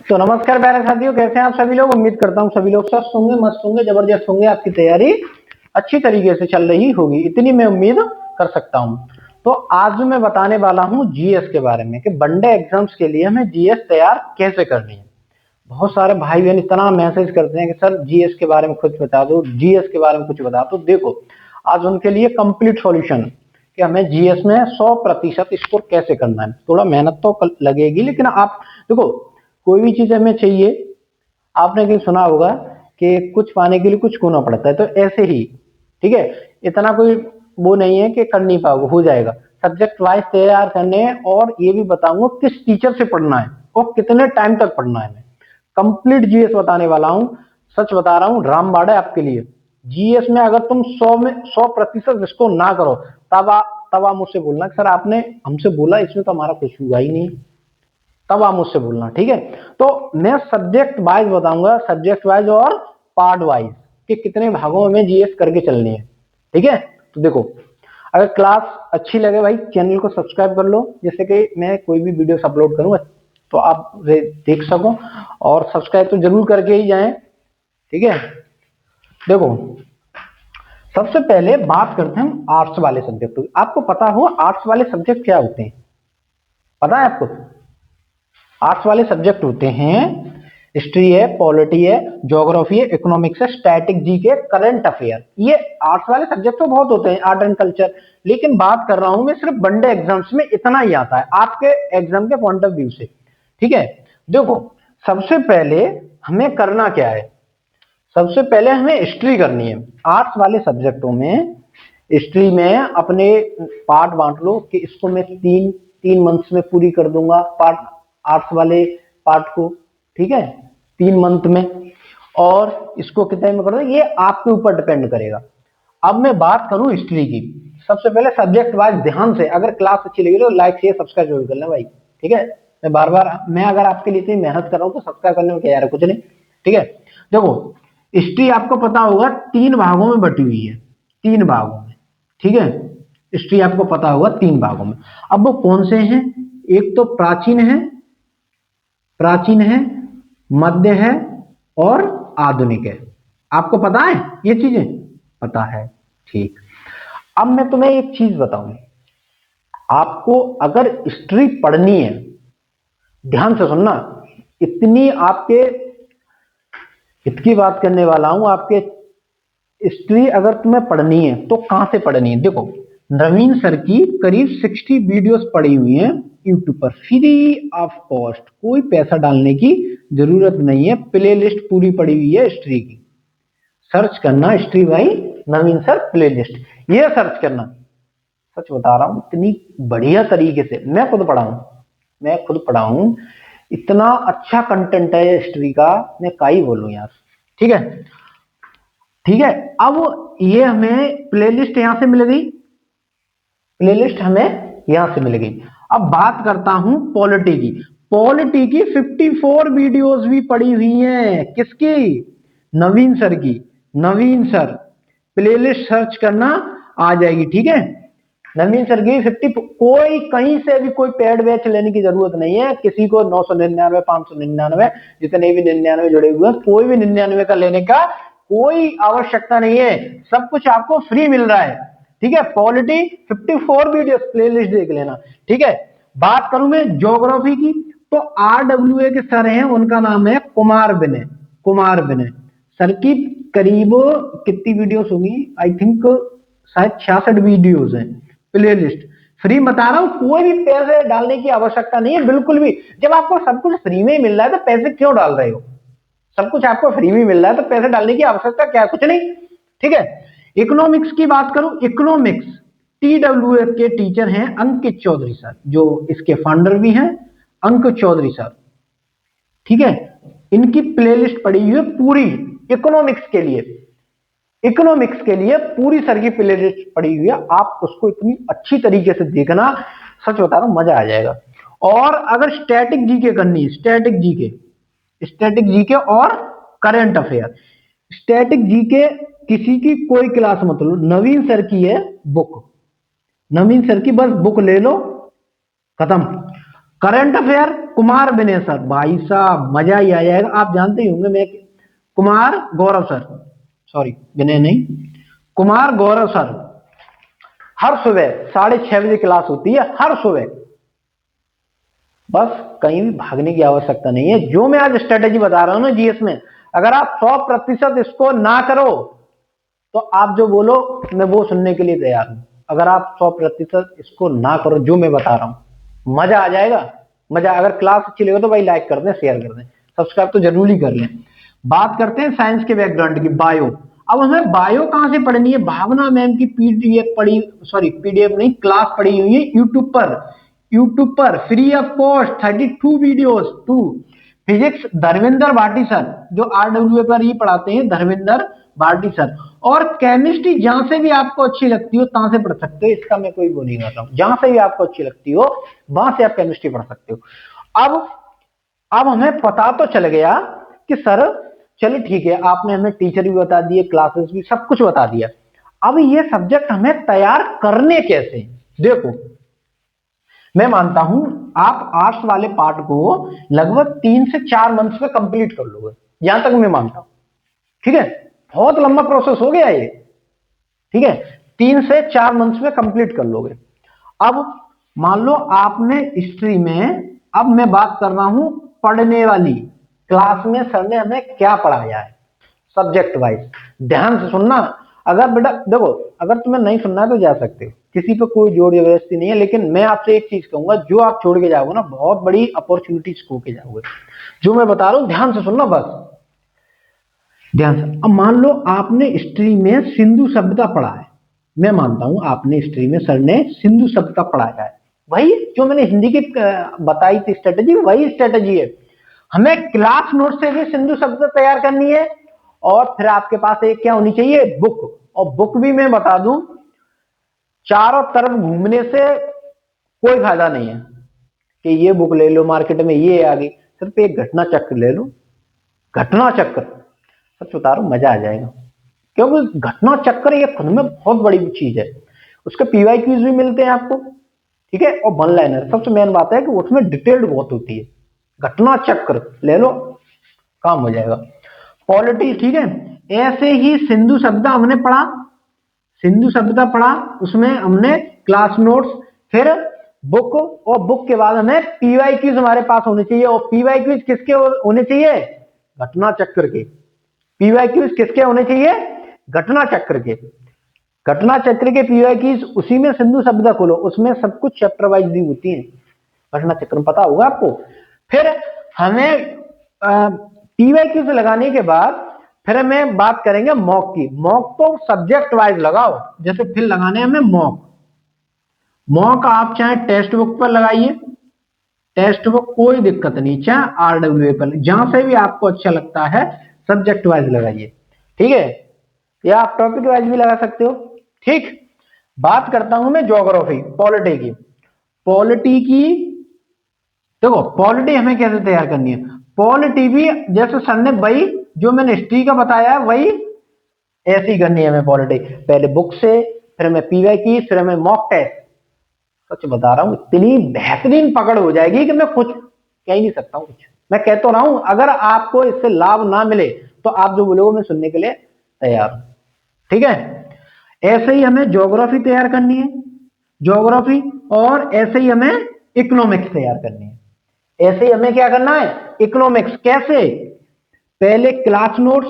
तो नमस्कार प्यारे साथियों, कैसे हैं आप सभी लोग। उम्मीद करता हूँ सभी लोग स्वस्थ होंगे, मस्त होंगे, जबरदस्त होंगे। आपकी तैयारी अच्छी तरीके से चल रही होगी, इतनी मैं उम्मीद कर सकता हूँ। तो आज मैं बताने वाला हूँ जीएस के बारे में कि वनडे एग्जाम्स के लिए हमें जीएस तैयार कैसे करनी है। बहुत सारे भाई बहन इतना मैसेज करते हैं कि सर जीएस के बारे में कुछ बता दो, जीएस के बारे में कुछ बता दो। देखो, आज उनके लिए कंप्लीट सॉल्यूशन कि हमें जीएस में 100% स्कोर कैसे करना है। थोड़ा मेहनत तो लगेगी, लेकिन आप देखो, कोई भी चीज हमें चाहिए, आपने कहीं सुना होगा कि कुछ पाने के लिए कुछ खोना पड़ता है, तो ऐसे ही ठीक है। इतना कोई वो नहीं है कि कर नहीं पाओगे, हो जाएगा। सब्जेक्ट वाइज तैयार करने हैं, और ये भी बताऊंगा किस टीचर से पढ़ना है और कितने टाइम तक पढ़ना है। मैं कंप्लीट जीएस बताने वाला हूँ, सच बता रहा हूँ, रामबाण है आपके लिए। जीएस में अगर तुम 100 में 100% इसको ना करो, तब आप मुझसे बोलना सर आपने हमसे बोला, इसमें तो हमारा कुछ हुआ ही नहीं। तब आप मुझसे बोलना, ठीक है। तो मैं सब्जेक्ट वाइज बताऊंगा, सब्जेक्ट वाइज और पार्ट वाइज, कि कितने भागों में जीएस करके चलनी है, ठीक है। तो देखो, अगर क्लास अच्छी लगे भाई, चैनल को सब्सक्राइब कर लो, जैसे कि मैं कोई भी वीडियो अपलोड करूंगा तो आप देख सको, और सब्सक्राइब तो जरूर करके ही जाएं, ठीक है। देखो, सबसे पहले बात करते हैं हम आर्ट्स वाले सब्जेक्ट की। आपको पता हो आर्ट्स वाले सब्जेक्ट क्या होते हैं? पता है आपको? आर्ट्स वाले सब्जेक्ट होते हैं हिस्ट्री है, पॉलिटी है, ज्योग्राफी है, इकोनॉमिक्स है, स्टैटिक जीके, करंट अफेयर। ये आर्ट्स वाले सब्जेक्ट तो बहुत होते हैं, आर्ट एंड कल्चर। लेकिन बात कर रहा हूं मैं सिर्फ वनडे एग्जाम्स में इतना ही आता है आपके एग्जाम के पॉइंट ऑफ व्यू से, ठीक है। देखो, सबसे पहले हमें करना क्या है? सबसे पहले हमें हिस्ट्री करनी है। आर्ट्स वाले सब्जेक्टों में हिस्ट्री में अपने पार्ट बांट लो कि इसको मैं तीन तीन मंथ्स में पूरी कर दूंगा, पार्ट आर्ट्स वाले पार्ट को, ठीक है, 3 मंथ में। और इसको कितने में कर दूंगा, ये आपके ऊपर डिपेंड करेगा। अब मैं बात करूं हिस्ट्री की। सबसे पहले सब्जेक्ट वाइज ध्यान से, अगर क्लास अच्छी लगी तो लाइक शेयर सब्सक्राइब जरूर कर लेना भाई, ठीक है। मैं बार बार, मैं अगर आपके लिए इतनी मेहनत कर रहा हूं तो सब्सक्राइब करने में क्या यार है, कुछ नहीं, ठीक है। देखो, हिस्ट्री आपको पता होगा 3 भागों में बटी हुई है, 3 भागों में, ठीक है। हिस्ट्री आपको पता होगा 3 भागों में। अब वो कौन से हैं? एक तो प्राचीन है, मध्य है, और आधुनिक है। आपको पता है ये चीजें? पता है, ठीक। अब मैं तुम्हें एक चीज बताऊं, आपको अगर हिस्ट्री पढ़नी है, ध्यान से सुनना, इतनी आपके हित की बात करने वाला हूं। आपके हिस्ट्री अगर तुम्हें पढ़नी है तो कहां से पढ़नी है? देखो, नवीन सर की करीब 60 वीडियोस पड़ी हुई हैं यूट्यूब पर, फ्री ऑफ कॉस्ट, कोई पैसा डालने की जरूरत नहीं है। प्ले लिस्ट पूरी पड़ी हुई है हिस्ट्री की। सर्च करना हिस्ट्री भाई नवीन सर प्ले लिस्ट, ये सर्च करना। सच बता रहा हूं, इतनी बढ़िया तरीके से मैं खुद पढ़ा हूं, इतना अच्छा कंटेंट है हिस्ट्री का, मैं का ही बोलूं यार, ठीक है। ठीक है, अब ये हमें प्लेलिस्ट यहां से मिल गई, प्लेलिस्ट हमें यहां से मिल गई। अब बात करता हूं पॉलिटी की। पॉलिटी की 54 वीडियोस भी पड़ी हुई हैं। किसकी? नवीन सर की। नवीन सर प्लेलिस्ट सर्च करना, आ जाएगी, ठीक है। नवीन सर की 50, कोई कहीं से भी कोई पेड बैच लेने की जरूरत नहीं है किसी को। 999, 599, जितने भी 99 जुड़े हुए हैं, कोई भी 99 का लेने का कोई आवश्यकता नहीं है। सब कुछ आपको फ्री मिल रहा है, ठीक है। पॉलिटी 54 वीडियो प्लेलिस्ट देख लेना, ठीक है। बात करूं मैं ज्योग्राफी की, तो RWA के सर हैं, उनका नाम है कुमार विनय सर की करीब कितनी वीडियोस होंगी, आई थिंक शायद 66 वीडियोस हैं। प्ले लिस्ट फ्री बता रहा हूं, कोई भी पैसे डालने की आवश्यकता नहीं है, बिल्कुल भी। जब आपको सब कुछ फ्री में ही मिल रहा है तो पैसे क्यों डाल रहे हो? सब कुछ आपको फ्री में मिल रहा है तो पैसे डालने की आवश्यकता क्या है? कुछ नहीं, ठीक है। इकोनॉमिक्स की बात करूं, इकोनॉमिक्स TWF के टीचर हैं अंकित चौधरी सर, जो इसके फाउंडर भी हैं, अंकित चौधरी सर, ठीक है। इनकी प्लेलिस्ट पड़ी हुई है पूरी इकोनॉमिक्स के लिए। इकोनॉमिक्स के लिए पूरी सर की प्लेलिस्ट पड़ी हुई है, आप उसको इतनी अच्छी तरीके से देखना, सच बता रहा हूं, मजा आ जाएगा। और अगर स्टैटिक जीके करनी है, स्टैटिक जीके और करंट अफेयर, स्टैटिक जीके किसी की कोई क्लास मत लो, नवीन सर की है बुक, नवीन सर की बस बुक ले लो, खत्म। करंट अफेयर कुमार विनय सर, भाई साहब मजा ही आ जाएगा। आप जानते ही होंगे मैं कुमार गौरव सर, सॉरी विनय नहीं, कुमार गौरव सर, हर सुबह 6:30 बजे क्लास होती है, हर सुबह। बस कहीं भी भागने की आवश्यकता नहीं है। जो मैं आज स्ट्रेटेजी बता रहा हूं ना जीएस में, अगर आप 100% इसको ना करो तो आप जो बोलो मैं वो सुनने के लिए तैयार हूं। अगर आप 100% इसको ना करो जो मैं बता रहा हूं, मजा आ जाएगा, मजा। अगर क्लास अच्छी लगे तो भाई लाइक कर दें, शेयर कर दें, सब्सक्राइब तो जरूरी कर लें। बात करते हैं साइंस के बैकग्राउंड की, बायो। अब हमें बायो कहां से पढ़नी है? भावना मैम की पीडीएफ पढ़ी, सॉरी पीडीएफ नहीं, क्लास पढ़ी हुई है यूट्यूब पर, यूट्यूब पर free of cost 32 videos. To physics Dharmendra Bhati sir, जो आरडब्ल्यू पर ही पढ़ाते हैं, धर्मेंद्र भाटी सर। और केमिस्ट्री जहां से भी आपको अच्छी लगती हो तहां से पढ़ सकते हो, इसका मैं कोई वो नहीं कर रहा हूं। जहां से भी आपको अच्छी लगती हो वहां से आप केमिस्ट्री पढ़ सकते हो। अब हमें पता तो चल गया कि सर चलिए ठीक है, आपने हमें टीचर भी बता दिए, क्लासेस भी, सब कुछ बता दिया। अब ये सब्जेक्ट हमें तैयार करने कैसे? देखो मैं मानता हूं आप आर्ट्स वाले पार्ट को लगभग 3 से 4 मंथ्स में कंप्लीट कर लोगे, यहां तक मैं मानता हूं। ठीक है, बहुत लंबा प्रोसेस हो गया ये। ठीक है, 3 से 4 मंथ्स में कंप्लीट कर लोगे। अब मान लो आपने हिस्ट्री में, अब मैं बात कर रहा हूं पढ़ने वाली, क्लास में सर ने हमें क्या पढ़ाया है सब्जेक्ट वाइज। ध्यान से सुनना। अगर बेटा देखो, अगर तुम्हें नहीं सुनना है तो जा सकते हो, किसी पे कोई जोर जबरदस्ती नहीं है, लेकिन मैं आपसे एक चीज कहूंगा, जो आप छोड़ के जाओगे ना बहुत बड़ी अपॉर्चुनिटीज खो के जाओगे। जो मैं बता रहा हूं ध्यान से सुनना, बस ध्यान से। अब मान लो आपने हिस्ट्री में सिंधु सभ्यता पढ़ा है, मैं मानता हूं आपने हिस्ट्री में सर ने सिंधु सभ्यता पढ़ाया है, वही जो मैंने हिंदी की बताई थी स्ट्रेटेजी, वही स्ट्रेटेजी है। हमें क्लास नोट से भी सिंधु सभ्यता तैयार करनी है, और फिर आपके पास एक क्या होनी चाहिए? बुक। और बुक भी मैं बता दूं, चारों तरफ घूमने से कोई फायदा नहीं है कि ये बुक ले लो मार्केट में ये आ गई। सिर्फ एक घटना चक्र ले लो, घटना चक्र, सच बता रहा हूं मजा आ जाएगा। क्योंकि घटना चक्र ये खुद में बहुत बड़ी चीज है। उसके पीवाई क्यूज भी मिलते हैं आपको, ठीक है, और वन लाइनर। सबसे मेन बात है कि उसमें डिटेल्ड बहुत होती है। घटना चक्र ले लो, काम हो जाएगा। पॉलिटी, ठीक है। ऐसे ही सिंधु सभ्यता हमने पढ़ा, सिंधु सभ्यता पढ़ा, उसमें हमने क्लास नोट्स, फिर बुक, और बुक के बाद हमें पीवाई क्यूज हमारे पास होने चाहिए। और पीवाई क्यूज किसके होने चाहिए? घटना चक्र के। पीवाई क्यूज किसके होने चाहिए? घटना चक्र के। घटना चक्र के पीवाई क्यूज, उसी में सिंधु सभ्यता खोलो, उसमें सब कुछ चैप्टर वाइज दी होती है। घटना चक्र में पता होगा आपको। फिर हमें पीवाई क्यूज लगाने के बाद फिर हमें बात करेंगे मॉक की। मॉक तो सब्जेक्ट वाइज लगाओ, जैसे फिर लगाने हमें मॉक। मॉक आप चाहे टेक्स्ट बुक पर लगाइए, टेक्स्ट बुक कोई दिक्कत नहीं, चाहे आरडब्ल्यूए पर, जहां से भी आपको अच्छा लगता है सब्जेक्ट वाइज लगाइए। ठीक है, या आप टॉपिक वाइज भी लगा सकते हो। ठीक, बात करता हूं मैं ज्योग्राफी, पॉलिटी की। पॉलिटी की देखो, पॉलिटी हमें कैसे तैयार करनी है? पॉलिटी भी जैसे सर ने वही जो मैंने हिस्ट्री का बताया है वही ऐसी ही करनी है हमें पॉलिटी। पहले बुक से, फिर हमें पीवाई की, फिर हमें मॉक टेस्ट। सच बता रहा हूं इतनी बेहतरीन पकड़ हो जाएगी कि मैं कुछ कह ही नहीं सकता हूं। कुछ मैं कह तो रहा हूं, अगर आपको इससे लाभ ना मिले तो आप जो बोलोगे मैं सुनने के लिए तैयार हूं। ठीक है, ऐसे ही हमें ज्योग्राफी तैयार करनी है, ज्योग्राफी, और ऐसे ही हमें इकोनॉमिक्स तैयार करनी है। ऐसे ही हमें क्या करना है? इकोनॉमिक्स। कैसे? पहले क्लास नोट्स,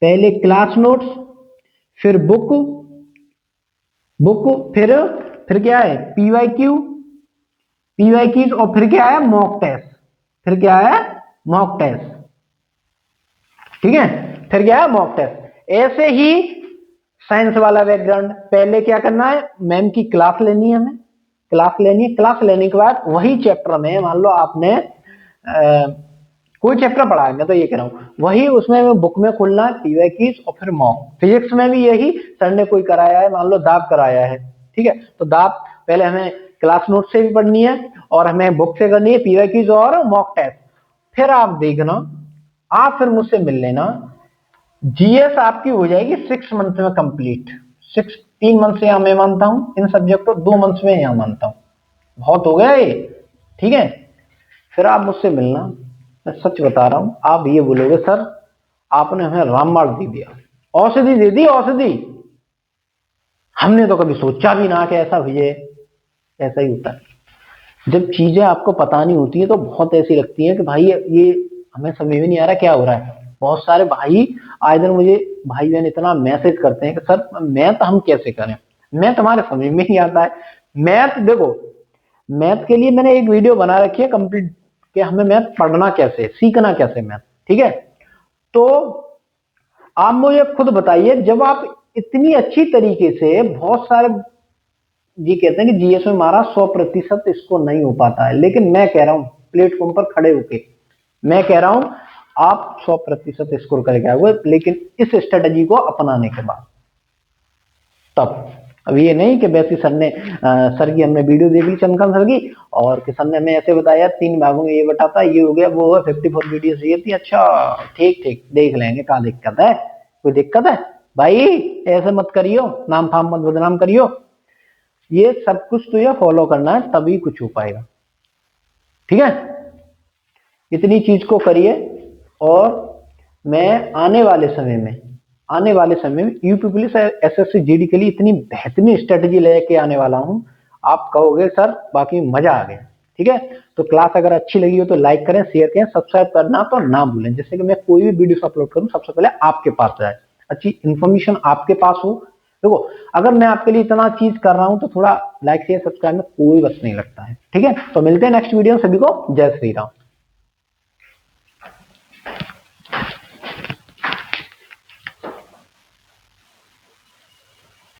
पहले क्लास नोट्स, फिर बुक, बुक, फिर क्या है? पीवाई क्यू, पीवाई क्यूज, और फिर क्या है? Mock test. फिर क्या है? Mock test. ठीक है, फिर क्या है? Mock test. ऐसे ही साइंस वाला बैकग्राउंड, पहले क्या करना है? मैम की क्लास लेनी है, हमें क्लास लेनी है। क्लास लेने के बाद वही चैप्टर में, मान लो आपने कोई चैप्टर पढ़ा है, मैं तो ये कह रहा हूं, वही उसमें बुक में खोलना है पीवाई क्यूज, और फिर मॉक। फिजिक्स में भी यही सर ने कोई कराया है, मान लो दाब कराया है, ठीक है, तो दाब पहले हमें क्लास नोट से भी पढ़नी है, और हमें बुक से करनी है पीवाई क्यूज और मॉक टेस्ट। फिर आप देखना, आप फिर मुझसे मिल लेना, जीएस आपकी हो जाएगी 6 मंथ में कंप्लीट। 3 मंथ से यहां मैं मानता हूं इन सब्जेक्ट को, 2 मंथ में यहां मानता हूं। बहुत हो गया ये, ठीक है। फिर आप मुझसे मिलना, मैं सच बता रहा हूं, आप ये बोलोगे सर आपने हमें रामबाण दे दिया, औषधि दे दी, औषधि, हमने तो कभी सोचा भी ना कि ऐसा हुई है। ऐसा ही होता है जब चीजें आपको पता नहीं होती है, तो बहुत ऐसी लगती है कि भाई ये हमें समझ में नहीं आ रहा क्या हो रहा है। बहुत सारे भाई आए दिन मुझे, भाई बहन इतना मैसेज करते हैं कि सर मैथ हम कैसे करें, मैथ हमारे समझ में नहीं आता है। मैथ देखो, मैथ के लिए मैंने एक वीडियो बना रखी है कंप्लीट, कि हमें मैथ पढ़ना कैसे, सीखना कैसे मैथ, ठीक है। तो आप मुझे खुद बताइए, जब आप इतनी अच्छी तरीके से बहुत सारे जी कहते हैं कि जीएस में हमारा 100% इसको नहीं हो पाता है, लेकिन मैं कह रहा हूं प्लेटफॉर्म पर खड़े होके मैं कह रहा हूं आप 100% स्कोर करके आओगे, लेकिन इस स्ट्रेटजी को अपनाने के बाद। तब अब ये नहीं कि वैसे सर ने सर की हमने वीडियो देख ली चंद्रकांत सर की, और कि सर ने हमें ऐसे बताया 3 भागों में ये बताता, ये हो गया वो हो गया, 54 वीडियो चाहिए थी, अच्छा ठीक ठीक देख लेंगे, क्या दिक्कत है, कोई दिक्कत है भाई, ऐसे मत करियो, नाम फाम मत बदनाम करियो। ये सब कुछ तो ये फॉलो करना है, तभी कुछ हो पाएगा, ठीक है। इतनी चीज को करिए, और मैं आने वाले समय में यूपी पुलिस एसएससी जीडी के लिए इतनी बेहतरीन स्ट्रेटजी लेके आने वाला हूं, आप कहोगे सर बाकी मजा आ गया, ठीक है। तो क्लास अगर अच्छी लगी हो तो लाइक करें, शेयर करें, सब्सक्राइब करना तो ना भूलें, जिससे कि मैं कोई भी वीडियो अपलोड करूं सबसे पहले आपके पास जाए, अच्छी इंफॉर्मेशन आपके पास हो। देखो, अगर मैं आपके लिए इतना चीज कर रहा हूं तो थोड़ा लाइक शेयर सब्सक्राइब में कोई वक्त नहीं लगता है, ठीक है। तो मिलते हैं नेक्स्ट वीडियो, सभी को जय श्री राम।